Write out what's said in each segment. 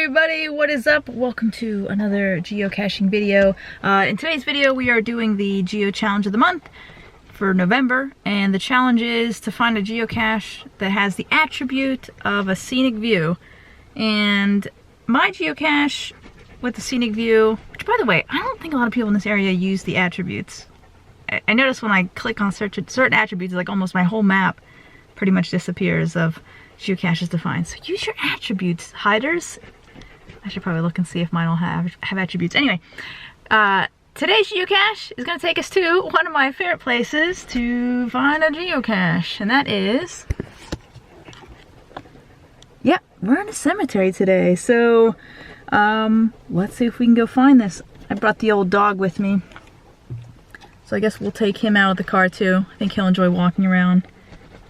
everybody, what is up? Welcome to another geocaching video. In today's video we are doing the Geo Challenge of the month for November, and the challenge is to find a geocache that has the attribute of a scenic view. And my geocache with the scenic view, which by the way, I don't think a lot of people in this area use the attributes. I notice when I click on certain attributes, like almost my whole map pretty much disappears of geocaches to find. So use your attributes, hiders. I should probably look and see if mine will have attributes. Anyway, today's geocache is going to take us to one of my favorite places to find a geocache, and that is, yep, we're in a cemetery today. So let's see if we can go find this. I brought the old dog with me, so I guess we'll take him out of the car too. I think he'll enjoy walking around.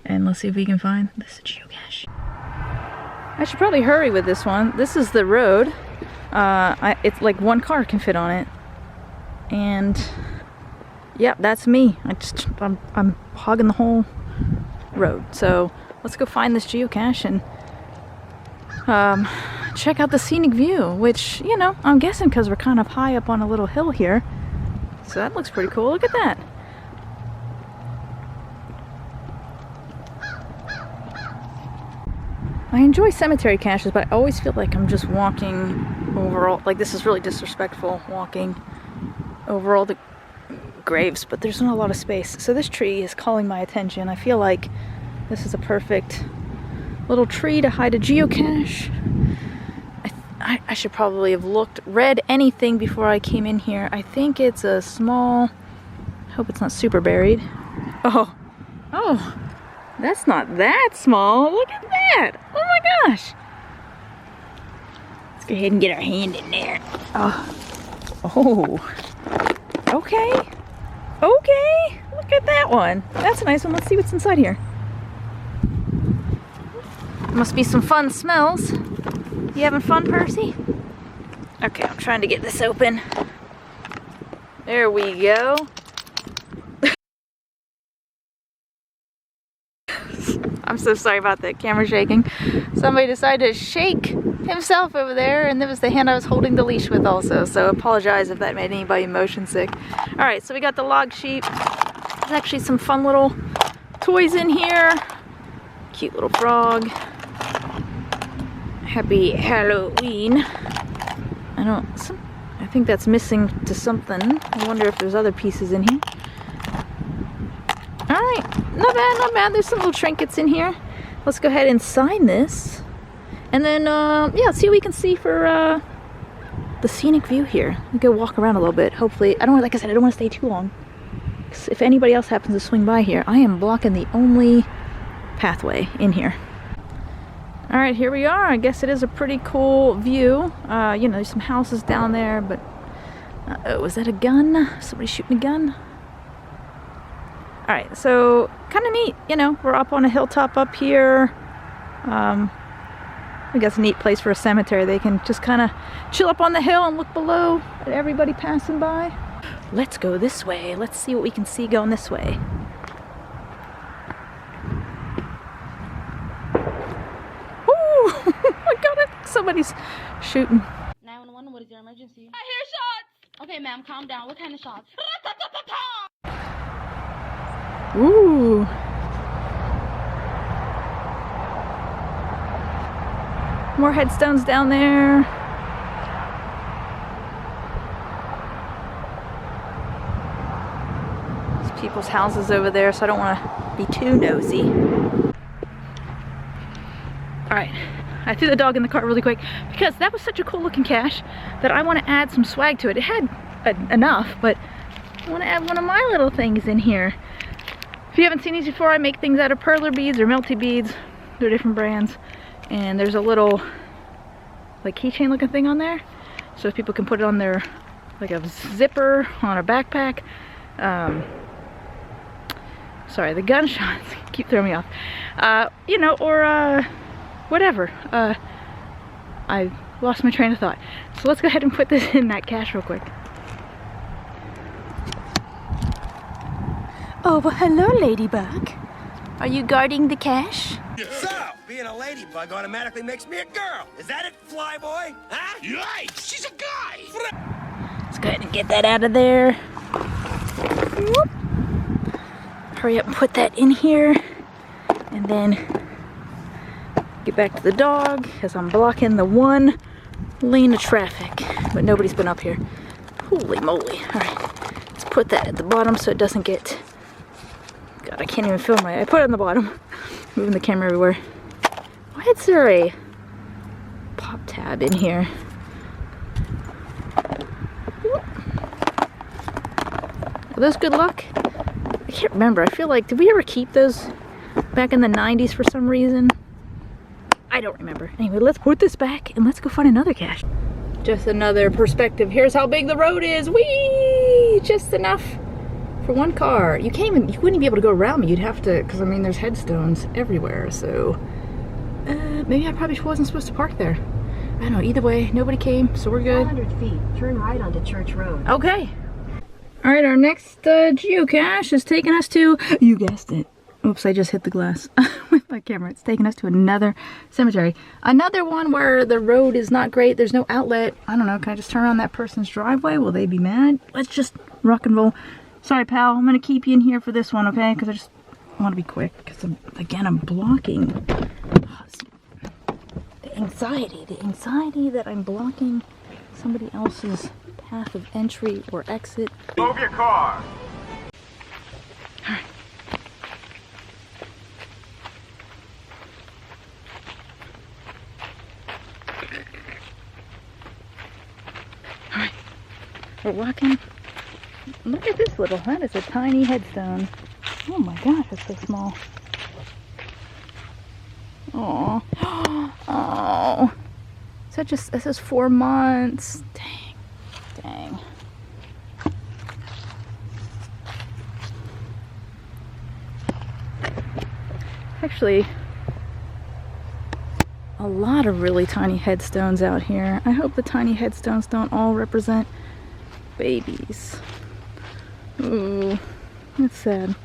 And let's see if we can find this geocache. I should probably hurry with this one. This is the road. It's like one car can fit on it. And yeah, that's me. I'm hogging the whole road. So let's go find this geocache and check out the scenic view, which, you know, I'm guessing because we're kind of high up on a little hill here. So that looks pretty cool. Look at that. I enjoy cemetery caches, but I always feel like I'm just walking over all, like this is really disrespectful, walking over all the graves, but there's not a lot of space. So this tree is calling my attention. I feel like this is a perfect little tree to hide a geocache. I should probably have read anything before I came in here. I think it's a small, I hope it's not super buried. Oh, that's not that small. Look at that. Oh my gosh. Let's go ahead and get our hand in there. Oh. Okay. Okay. Look at that one. That's a nice one. Let's see what's inside here. Must be some fun smells. You having fun, Percy? Okay, I'm trying to get this open. There we go. I'm so sorry about that camera shaking. Somebody decided to shake himself over there, and it was the hand I was holding the leash with also, so I apologize if that made anybody motion sick. Alright, so we got the log sheep. There's actually some fun little toys in here. Cute little frog. Happy Halloween. I think that's missing to something. I wonder if there's other pieces in here. Alright, not bad, not bad. There's some little trinkets in here. Let's go ahead and sign this. And then, yeah, see what we can see for the scenic view here. We go walk around a little bit. Hopefully, like I said, I don't want to stay too long. 'Cause if anybody else happens to swing by here, I am blocking the only pathway in here. Alright, here we are. I guess it is a pretty cool view. You know, there's some houses down there, but... oh, was that a gun? Somebody shooting a gun? Alright, so kind of neat, you know, we're up on a hilltop up here. I guess a neat place for a cemetery. They can just kind of chill up on the hill and look below at everybody passing by. Let's go this way. Let's see what we can see going this way. Ooh! I got it! Somebody's shooting. 911, what is your emergency? I hear shots! Okay, ma'am, calm down. What kind of shots? Ooh. More headstones down there. There's people's houses over there, so I don't want to be too nosy. Alright, I threw the dog in the cart really quick because that was such a cool looking cache that I want to add some swag to it. It had enough, but I want to add one of my little things in here. If you haven't seen these before, I make things out of perler beads or melty beads. They're different brands. And there's a little, like, keychain looking thing on there. So if people can put it on their, like a zipper on a backpack. Sorry, the gunshots keep throwing me off. You know, or whatever. I lost my train of thought. So let's go ahead and put this in that cache real quick. Oh, well, hello, Ladybug. Are you guarding the cache? So, be being a ladybug automatically makes me a girl. Is that it, flyboy? Huh? Yikes! She's a guy! Let's go ahead and get that out of there. Whoop. Hurry up and put that in here. And then get back to the dog, because I'm blocking the one lane of traffic. But nobody's been up here. Holy moly. Alright, let's put that at the bottom so it doesn't get... God, I can't even film right. I put it on the bottom. Moving the camera everywhere. Why is there a pop tab in here? Are those good luck? I can't remember. I feel like, did we ever keep those back in the 90s for some reason? I don't remember. Anyway, let's put this back and let's go find another cache. Just another perspective. Here's how big the road is. Whee! Just enough for one car. You wouldn't even be able to go around me. You'd have to, because I mean, there's headstones everywhere. So maybe I probably wasn't supposed to park there. I don't know. Either way, nobody came, so we're good. 400 feet. Turn right onto Church Road. Okay. All right, our next geocache is taking us to, you guessed it. Oops, I just hit the glass with my camera. It's taking us to another cemetery. Another one where the road is not great. There's no outlet. I don't know. Can I just turn around that person's driveway? Will they be mad? Let's just rock and roll. Sorry, pal. I'm going to keep you in here for this one, okay? Because I just want to be quick. Because, again, I'm blocking the anxiety that I'm blocking somebody else's path of entry or exit. Move your car! Alright. Alright. We're walking. Look at this little, that is a tiny headstone. Oh my gosh, it's so small. Oh. Oh. It says 4 months. Dang. Actually, a lot of really tiny headstones out here. I hope the tiny headstones don't all represent babies. Ooh, that's sad.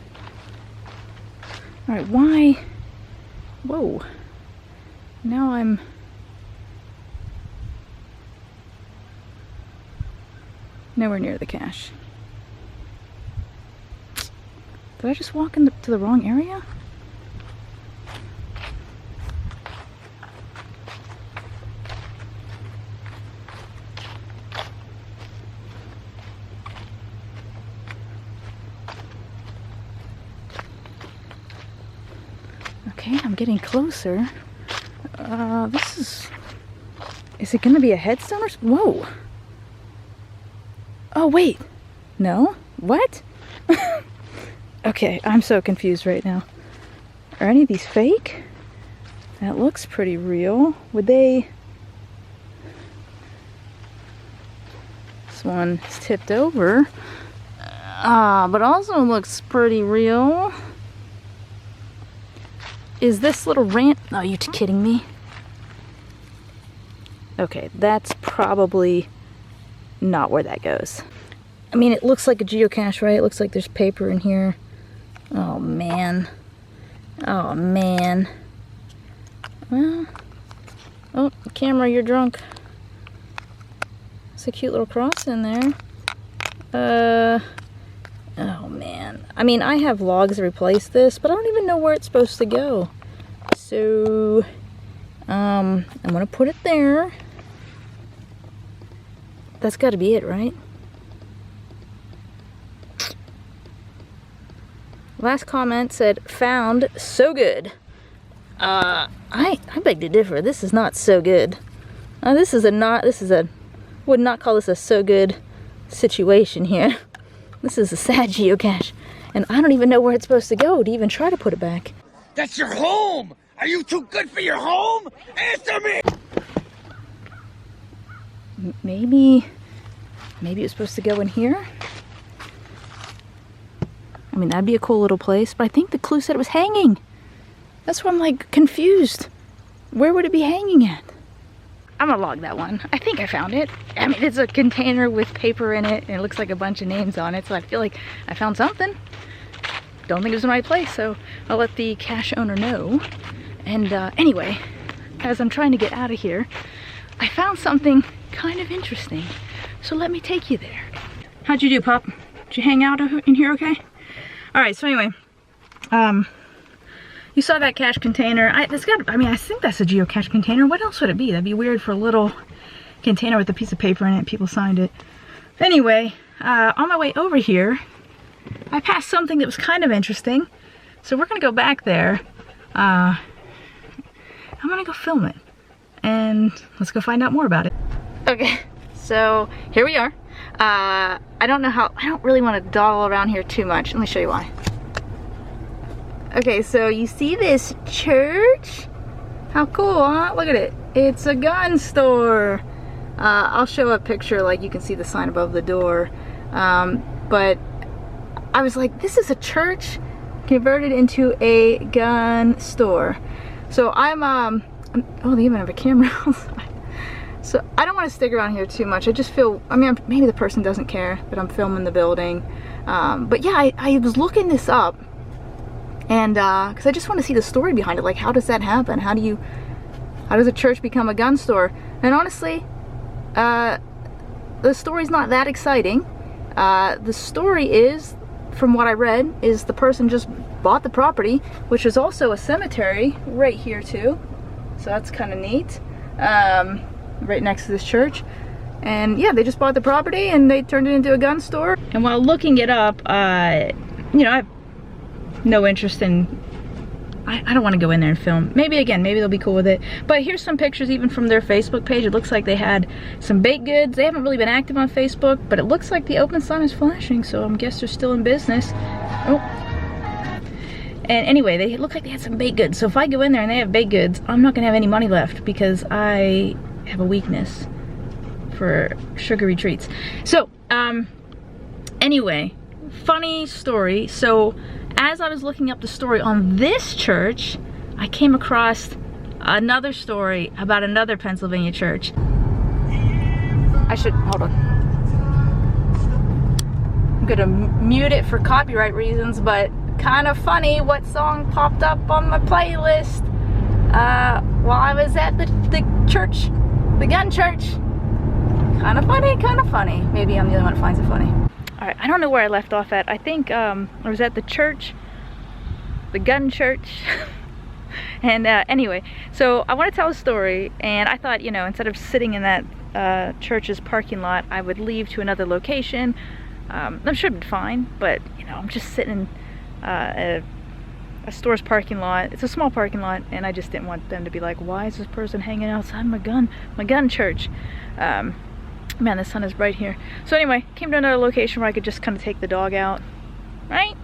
Alright, why? Whoa. Now I'm... nowhere near the cache. Did I just walk to the wrong area? Okay, I'm getting closer. This is it gonna be a headstone or something? Whoa! Oh, wait. No? What? Okay, I'm so confused right now. Are any of these fake? That looks pretty real. Would they... This one is tipped over. But also looks pretty real. Is this little rant... Oh, are you kidding me? Okay, that's probably not where that goes. I mean, it looks like a geocache, right? It looks like there's paper in here. Oh, man. Oh, man. Well... Oh, camera, you're drunk. It's a cute little cross in there. Oh, man. I mean, I have logs to replace this, but I don't even know where it's supposed to go. So, I'm gonna put it there. That's gotta be it, right? Last comment said, found, so good. I beg to differ. This is not so good. Would not call this a so good situation here. This is a sad geocache. And I don't even know where it's supposed to go to even try to put it back. That's your home! Are you too good for your home? Answer me! Maybe it was supposed to go in here? I mean, that'd be a cool little place, but I think the clue said it was hanging. That's why I'm like confused. Where would it be hanging at? I'm gonna log that one. I think I found it. I mean, it's a container with paper in it, and it looks like a bunch of names on it, so I feel like I found something. Don't think it was in the right place, so I'll let the cache owner know. And anyway, as I'm trying to get out of here, I found something kind of interesting. So let me take you there. How'd you do, pup? Did you hang out in here okay? All right, so anyway, you saw that cash container. I think that's a geocache container. What else would it be? That'd be weird for a little container with a piece of paper in it. People signed it. Anyway, on my way over here, I passed something that was kind of interesting. So we're gonna go back there. I'm gonna go film it. And let's go find out more about it. Okay, so here we are. I don't really want to dawdle around here too much. Let me show you why. Okay, so you see this church? How cool, huh? Look at it. It's a gun store. I'll show a picture, like you can see the sign above the door. But I was like, this is a church converted into a gun store. So oh, they even have a camera outside. So I don't want to stick around here too much. I just feel, maybe the person doesn't care that I'm filming the building. But yeah, I was looking this up. And because I just want to see the story behind it. Like, how does that happen? How does a church become a gun store? And honestly, the story's not that exciting. The story is, from what I read, is the person just bought the property, which is also a cemetery right here too. So that's kind of neat. Right next to this church. And yeah, they just bought the property and they turned it into a gun store. And while looking it up, you know, I have no interest in, I don't want to go in there and film. Maybe they'll be cool with it. But here's some pictures even from their Facebook page. It looks like they had some baked goods. They haven't really been active on Facebook, but it looks like the open sign is flashing, so I guess they're still in business. Oh. And anyway, they look like they had some baked goods. So if I go in there and they have baked goods, I'm not gonna have any money left because I have a weakness for sugary treats. So, anyway, funny story. So, as I was looking up the story on this church, I came across another story about another Pennsylvania church. Hold on. I'm gonna mute it for copyright reasons, but kind of funny what song popped up on my playlist while I was at the church, the gun church. Kind of funny. Maybe I'm the only one that finds it funny. All right, I don't know where I left off at. I think I was at the church, the gun church. And anyway, so I want to tell a story, and I thought, you know, instead of sitting in that church's parking lot, I would leave to another location. I'm sure it'd be fine, but you know, I'm just sitting in a store's parking lot. It's a small parking lot, and I just didn't want them to be like, why is this person hanging outside my gun church? Man, the sun is bright here. So anyway, came to another location where I could just kind of take the dog out, right?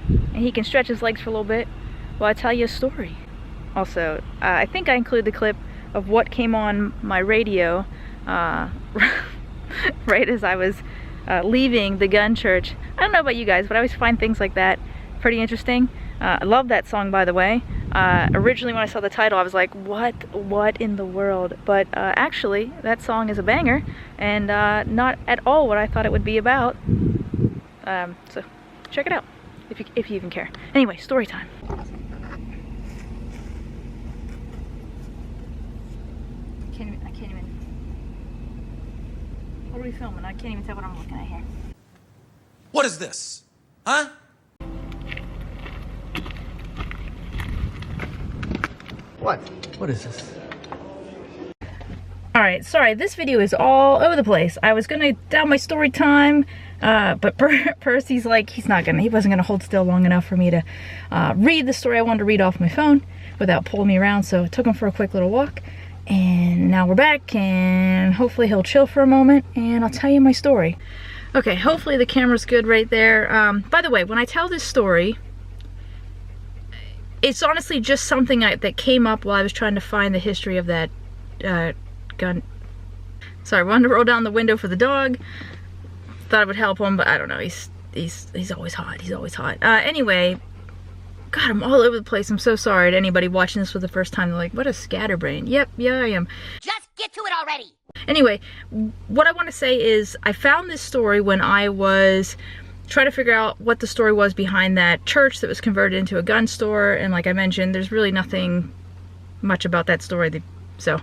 And he can stretch his legs for a little bit while I tell you a story. Also, I think I include the clip of what came on my radio right as I was leaving the gun church. I don't know about you guys, but I always find things like that pretty interesting. I love that song, by the way. Originally when I saw the title, I was like, what in the world? But actually, that song is a banger, and not at all what I thought it would be about. So check it out, if you even care. Anyway, story time. I can't even. What are we filming? I can't even tell what I'm looking at here. What is this? Huh? What is this? Alright, sorry, this video is all over the place. I was gonna tell my story time, but Percy's like, he wasn't gonna hold still long enough for me to read the story I wanted to read off my phone without pulling me around, so I took him for a quick little walk. And now we're back, and hopefully he'll chill for a moment, and I'll tell you my story. Okay, hopefully the camera's good right there. By the way, when I tell this story, it's honestly just something that came up while I was trying to find the history of that gun. Sorry, I wanted to roll down the window for the dog. Thought it would help him, but I don't know. He's always hot. He's always hot. Anyway, God, I'm all over the place. I'm so sorry to anybody watching this for the first time. They're like, what a scatterbrain. Yep, yeah, I am. Just get to it already. Anyway, what I want to say is I found this story when I was try to figure out what the story was behind that church that was converted into a gun store. And like I mentioned, there's really nothing much about that story. So, all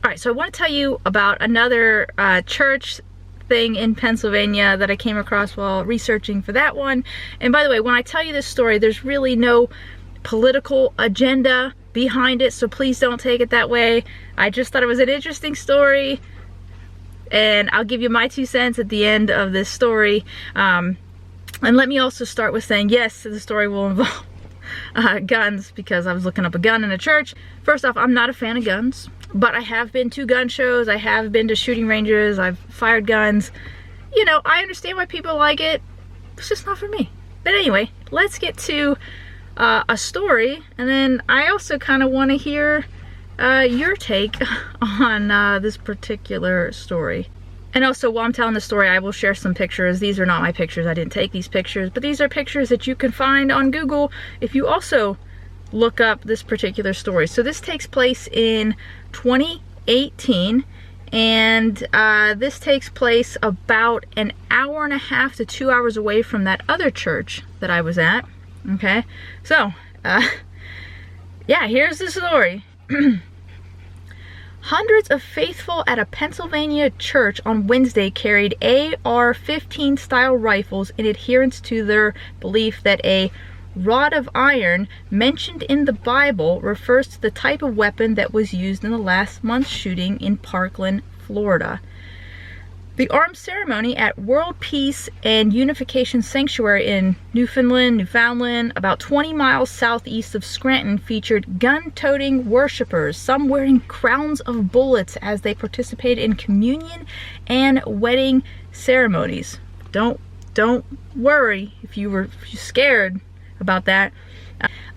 right, so I want to tell you about another church thing in Pennsylvania that I came across while researching for that one. And by the way, when I tell you this story, there's really no political agenda behind it, so please don't take it that way. I just thought it was an interesting story, and I'll give you my 2 cents at the end of this story. And let me also start with saying, yes, the story will involve guns, because I was looking up a gun in a church. First off, I'm not a fan of guns, but I have been to gun shows, I have been to shooting ranges, I've fired guns. You know, I understand why people like it. It's just not for me. But anyway, let's get to a story, and then I also kind of want to hear your take on this particular story. And also, while I'm telling the story, I will share some pictures. These are not my pictures, I didn't take these pictures, but these are pictures that you can find on Google if you also look up this particular story. So this takes place in 2018, and this takes place about an hour and a half to 2 hours away from that other church that I was at. Okay, so yeah, here's the story. Hundreds of faithful at a Pennsylvania church on Wednesday carried AR-15 style rifles in adherence to their belief that a rod of iron mentioned in the Bible refers to the type of weapon that was used in the last month's shooting in Parkland, Florida. The armed ceremony at World Peace and Unification Sanctuary in Newfoundland, about 20 miles southeast of Scranton, featured gun-toting worshipers, some wearing crowns of bullets as they participated in communion and wedding ceremonies. Don't worry if you're scared about that.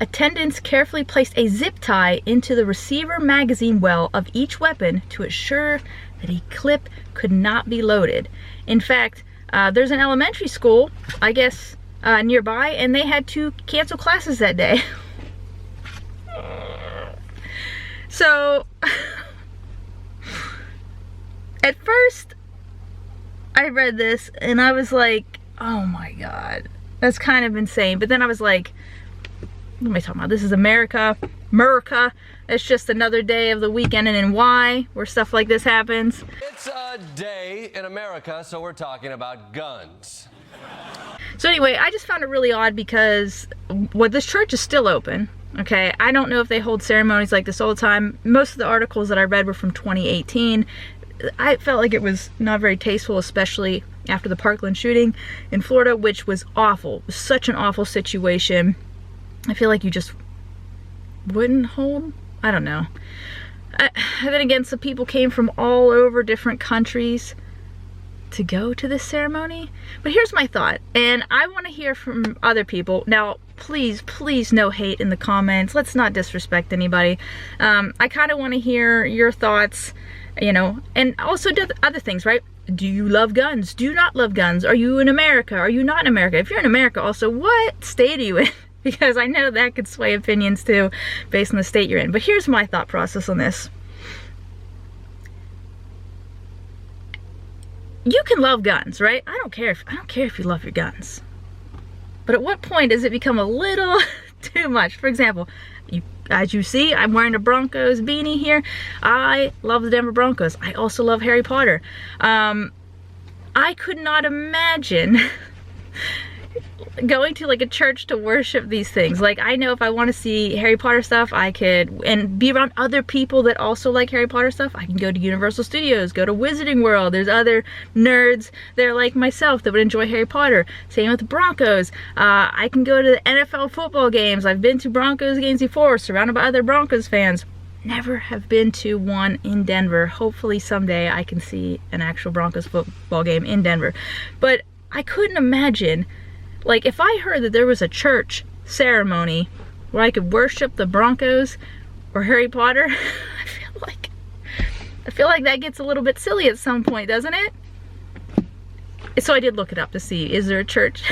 Attendants carefully placed a zip tie into the receiver magazine well of each weapon to assure that a clip could not be loaded. In fact, there's an elementary school, I guess, nearby, and they had to cancel classes that day. So, at first, I read this, and I was like, oh my god, that's kind of insane. But then I was like, what am I talking about? This is America. It's just another day of the weekend in NY where stuff like this happens. It's a day in America, so we're talking about guns. So anyway, I just found it really odd because this church is still open. Okay, I don't know if they hold ceremonies like this all the time. Most of the articles that I read were from 2018. I felt like it was not very tasteful, especially after the Parkland shooting in Florida, which was awful. It was such an awful situation. I feel like you just wouldn't hold, I don't know. Then again, some people came from all over different countries to go to this ceremony. But here's my thought, and I want to hear from other people. Now, please no hate in the comments. Let's not disrespect anybody. I kind of want to hear your thoughts, you know, and also other things, right? Do you love guns? Do you not love guns? Are you in America? Are you not in America? If you're in America, also, what state are you in? Because I know that could sway opinions too, based on the state you're in. But here's my thought process on this. You can love guns, right? I don't care if you love your guns. But at what point does it become a little too much? For example, as you see, I'm wearing a Broncos beanie here. I love the Denver Broncos. I also love Harry Potter. I could not imagine going to like a church to worship these things. Like, I know if I want to see Harry Potter stuff, I could, and be around other people that also like Harry Potter stuff, I can go to Universal Studios, go to Wizarding World. There's other nerds that are like myself that would enjoy Harry Potter. Same with the Broncos. I can go to the NFL football games. I've been to Broncos games before, surrounded by other Broncos fans. Never have been to one in Denver. Hopefully someday I can see an actual Broncos football game in Denver. But I couldn't imagine, like, if I heard that there was a church ceremony where I could worship the Broncos or Harry Potter, I feel like that gets a little bit silly at some point, doesn't it? So I did look it up to see, is there a church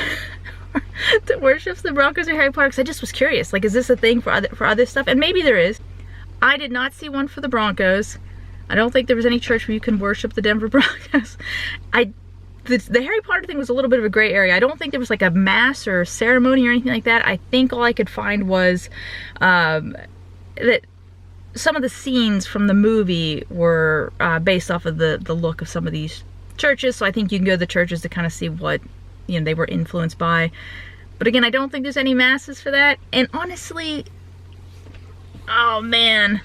that worships the Broncos or Harry Potter? Because I just was curious, like, is this a thing for other stuff? And maybe there is. I did not see one for the Broncos. I don't think there was any church where you can worship the Denver Broncos. the Harry Potter thing was a little bit of a gray area. I don't think there was like a mass or ceremony or anything like that. I think all I could find was that some of the scenes from the movie were based off of the look of some of these churches. So I think you can go to the churches to kind of see what, you know, they were influenced by. But again, I don't think there's any masses for that. And honestly, oh man,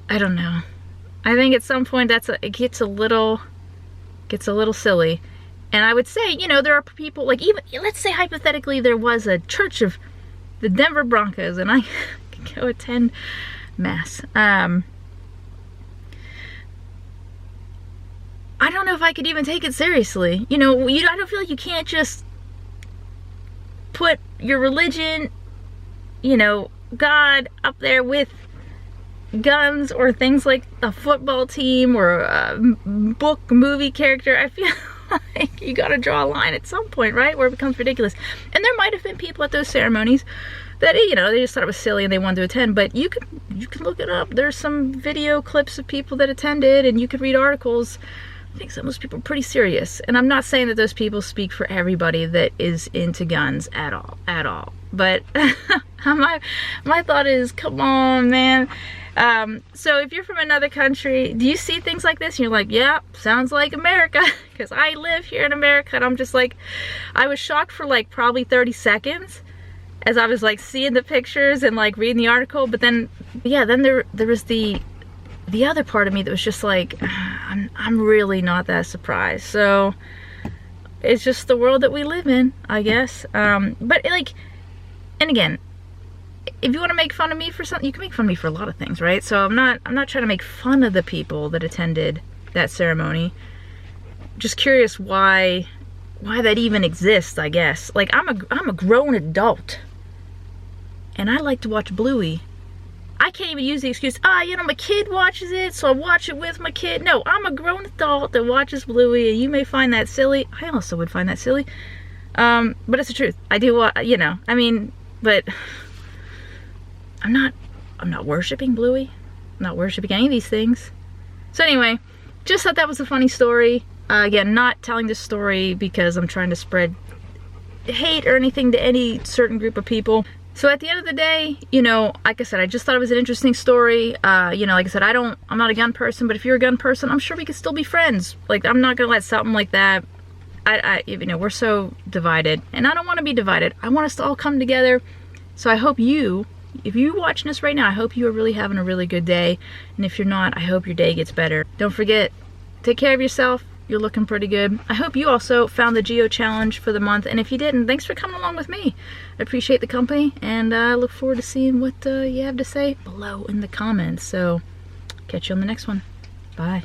I don't know. I think at some point it gets a little silly. And I would say, you know, there are people, like, even, let's say hypothetically there was a church of the Denver Broncos and I could go attend mass. I don't know if I could even take it seriously. You know, I don't feel like you can't just put your religion, you know, God up there with guns or things like a football team or a book, movie character. I feel like you gotta draw a line at some point, right, where it becomes ridiculous. And there might have been people at those ceremonies that, you know, they just thought it was silly and they wanted to attend, but you can look it up. There's some video clips of people that attended, and you could read articles. I think some of those people are pretty serious. And I'm not saying that those people speak for everybody that is into guns at all. But my thought is, come on, man. So if you're from another country, do you see things like this and you're like, yeah, sounds like America? Because I live here in America, and I'm just like, I was shocked for like probably 30 seconds as I was like seeing the pictures and like reading the article. But then, yeah, then there was the other part of me that was just like, I'm really not that surprised. So it's just the world that we live in, I guess. But like, and again, if you want to make fun of me for something, you can make fun of me for a lot of things, right? So I'm not trying to make fun of the people that attended that ceremony. Just curious why that even exists, I guess. Like, I'm a grown adult, and I like to watch Bluey. I can't even use the excuse, you know, my kid watches it, so I watch it with my kid. No, I'm a grown adult that watches Bluey, and you may find that silly. I also would find that silly. But it's the truth. I do, you know, I mean, but I'm not worshiping Bluey. I'm not worshiping any of these things. So anyway, just thought that was a funny story. Again, not telling this story because I'm trying to spread hate or anything to any certain group of people. So at the end of the day, you know, like I said, I just thought it was an interesting story. You know, like I said, I'm not a gun person, but if you're a gun person, I'm sure we could still be friends. Like, I'm not gonna let something like that, you know, we're so divided, and I don't want to be divided. I want us to all come together. So I hope if you're watching this right now, I hope you are really having a really good day. And if you're not, I hope your day gets better. Don't forget, take care of yourself. You're looking pretty good. I hope you also found the Geo Challenge for the month. And if you didn't, thanks for coming along with me. I appreciate the company, and I look forward to seeing what you have to say below in the comments. So catch you on the next one. Bye.